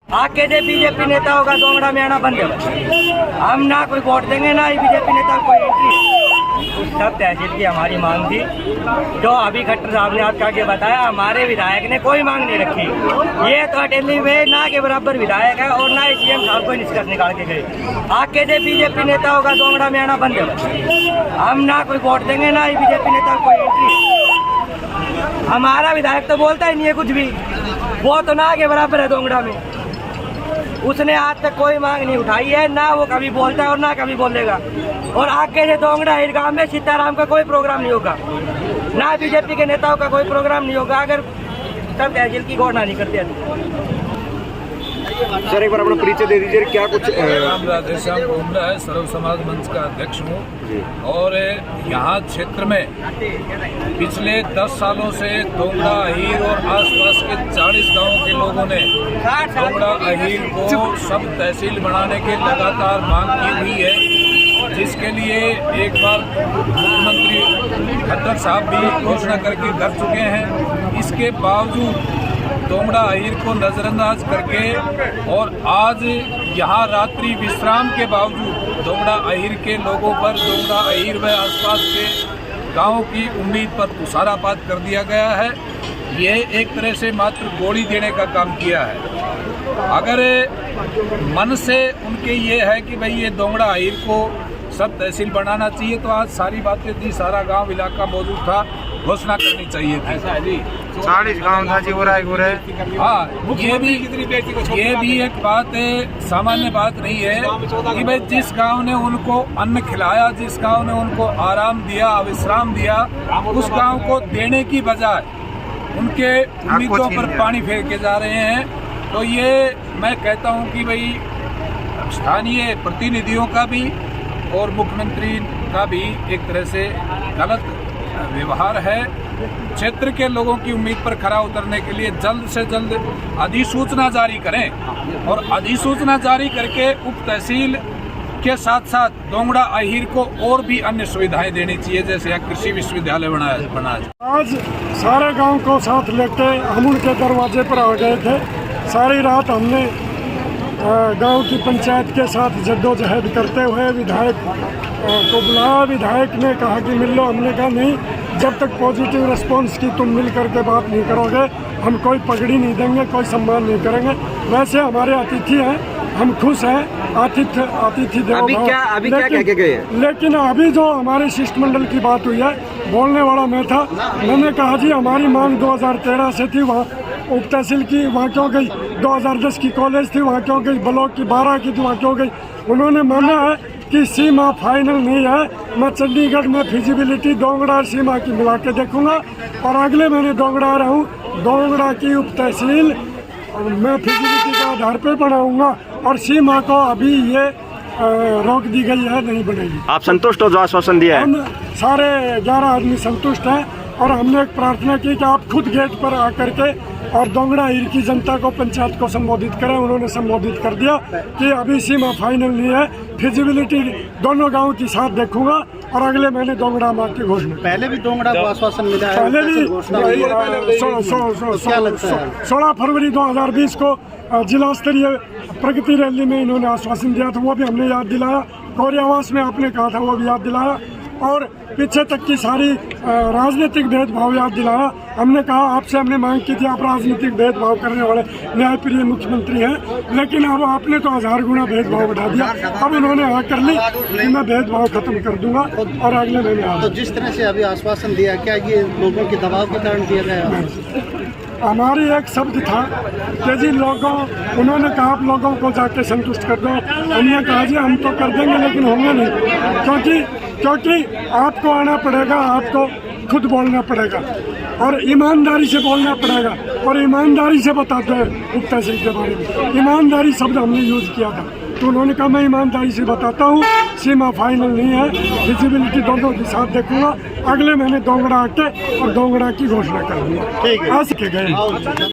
आके जे बीजेपी नेता होगा दोंगड़ा में आना बंद है। हम ना कोई वोट देंगे ना ही बीजेपी नेता कोई एंट्री। सब तहसील की हमारी मांग थी, जो अभी खट्टर साहब ने आपके आगे बताया। हमारे विधायक ने कोई मांग नहीं रखी। ये तो अटेली में ना के बराबर विधायक है और ना ही सीएम साहब कोई निष्कर्ष निकाल के गए। आके जे बीजेपी नेता होगा दोंगड़ा में आना बंद है। हम ना कोई वोट देंगे ना ही बीजेपी नेता कोई एंट्री। हमारा विधायक तो बोलता ही नहीं है कुछ भी, वो तो ना के बराबर है दोंगड़ा में। उसने आज तक कोई मांग नहीं उठाई है, ना वो कभी बोलता है और ना कभी बोलेगा। और आगे से दोंगड़ा ईदगाह में सीताराम का कोई प्रोग्राम नहीं होगा, ना बीजेपी के नेताओं का कोई प्रोग्राम नहीं होगा अगर सब तहसील की घोषणा नहीं करते। सर एक बार अपना परिचय दे दीजिए, क्या कुछ। राम राधेश्याम घूमरा है, सर्व समाज मंच का अध्यक्ष हूँ। और यहाँ क्षेत्र में पिछले 10 सालों से दोंगड़ा अहीर और आसपास के 40 गांवों के लोगों ने दोंगड़ा अहीर को सब तहसील बनाने की लगातार मांग की हुई है, जिसके लिए एक बार मुख्यमंत्री खट्टर साहब भी घोषणा करके कर चुके हैं। इसके बावजूद दोंगड़ा अहीर को नजरअंदाज करके और आज यहाँ रात्रि विश्राम के बावजूद दोंगड़ा अहीर के लोगों पर दोंगड़ा अहीर व आसपास के गांवों की उम्मीद पर तुषारापात कर दिया गया है। ये एक तरह से मात्र गोली देने का काम किया है। अगर मन से उनके ये है कि भाई ये दोंगड़ा अहीर को सब तहसील बनाना चाहिए तो आज सारी बातें थी, सारा गांव इलाका मौजूद था, घोषणा करनी चाहिए थी। ऐसा है जी, 40 गाँव था जी, हो रहा है। हाँ, ये भी एक बात सामान्य बात नहीं है कि भाई जिस गांव ने उनको अन्न खिलाया, जिस गांव ने उनको आराम दिया, विश्राम दिया, उस गांव को देने की बजाय उनके उम्मीदों पर पानी फेर के जा रहे हैं। तो ये मैं कहता हूँ कि भाई स्थानीय प्रतिनिधियों का भी और मुख्यमंत्री का भी एक तरह से गलत व्यवहार है। क्षेत्र के लोगों की उम्मीद पर खरा उतरने के लिए जल्द से जल्द अधिसूचना जारी करें और अधिसूचना जारी करके उप तहसील के साथ साथ दोंगड़ा अहीर को और भी अन्य सुविधाएं देनी चाहिए, जैसे यहाँ कृषि विश्वविद्यालय बनाया। आज सारे गांव को साथ लेके हम उनके दरवाजे पर आ गए थे। सारी रात हमने गांव की पंचायत के साथ जद्दोजहद करते हुए विधायक को बुलाया। विधायक ने कहा कि मिल लो। हमने कहा नहीं, जब तक पॉजिटिव रिस्पांस की तुम मिल करके बात नहीं करोगे हम कोई पगड़ी नहीं देंगे, कोई सम्मान नहीं करेंगे। वैसे हमारे अतिथि हैं, हम खुश हैं, अतिथि देवो भव। अभी क्या कह के गए? लेकिन अभी जो हमारे शिष्टमंडल की बात हुई है, बोलने वाला मैं था। मैंने कहा जी हमारी मांग 2013 से थी, वहाँ उप तहसील की वहाँ क्यों गई, 2010 की कॉलेज थी वहाँ क्यों गई, ब्लॉक की 12 की थी वहाँ क्यों गई। उन्होंने माना है कि सीमा फाइनल नहीं है। मैं चंडीगढ़ में फिजिबिलिटी दोंगड़ा सीमा की मिला के देखूंगा और अगले महीने दोंगड़ा आ रहा हूँ। दोंगड़ा की उप तहसील मैं फिजिबिलिटी के आधार पर बनाऊंगा और सीमा को अभी ये रोक दी गई है, नहीं बनेगी। आप संतुष्ट हो जो आश्वासन दिया है? हम सारे 11 आदमी संतुष्ट हैं और हमने एक प्रार्थना की कि आप खुद गेट पर आकर के और दोंगड़ा अहीर की जनता को, पंचायत को संबोधित करें। उन्होंने संबोधित कर दिया कि अभी सीमा फाइनल नहीं है, फिजिबिलिटी दोनों गांव की साथ देखूंगा और अगले महीने दोंगड़ा मार्ग की घोषणा। पहले भी दोंगड़ा को आश्वासन मिला है, पहले भी 16 फरवरी 2020 को जिला स्तरीय प्रगति रैली में इन्होंने आश्वासन दिया था, वो भी हमने याद दिलाया। गौरी आवास में आपने कहा था, वो भी याद दिलाया। और पीछे तक की सारी राजनीतिक भेदभाव याद दिलाया। हमने कहा आपसे हमने मांग की थी, आप राजनीतिक भेदभाव करने वाले न्यायप्रिय मुख्यमंत्री हैं, लेकिन अब आपने तो 1000 गुना भेदभाव बढ़ा दिया। अब उन्होंने हाँ कर ली कि मैं भेदभाव खत्म कर दूंगा और अगले महीने। तो जिस तरह से अभी आश्वासन दिया, क्या ये लोगों के दबाव के कारण दिया गया? हमारी एक शब्द था कि जी लोगों, उन्होंने कहा आप लोगों को जाके संतुष्ट कर दो। हमने कहा जी हम तो कर देंगे लेकिन होंगे नहीं, क्योंकि आपको आना पड़ेगा, आपको खुद बोलना पड़ेगा और ईमानदारी से बोलना पड़ेगा। और ईमानदारी से बताते हैं उप तहसील के बारे में, ईमानदारी शब्द हमने यूज किया था। तो उन्होंने कहा मैं ईमानदारी से बताता हूँ, सीमा फाइनल नहीं है, विजिबिलिटी दोनों के साथ देखूंगा, अगले महीने दोंगड़ा आके और दोंगड़ा की घोषणा कर दूंगा। ऐसे के गए।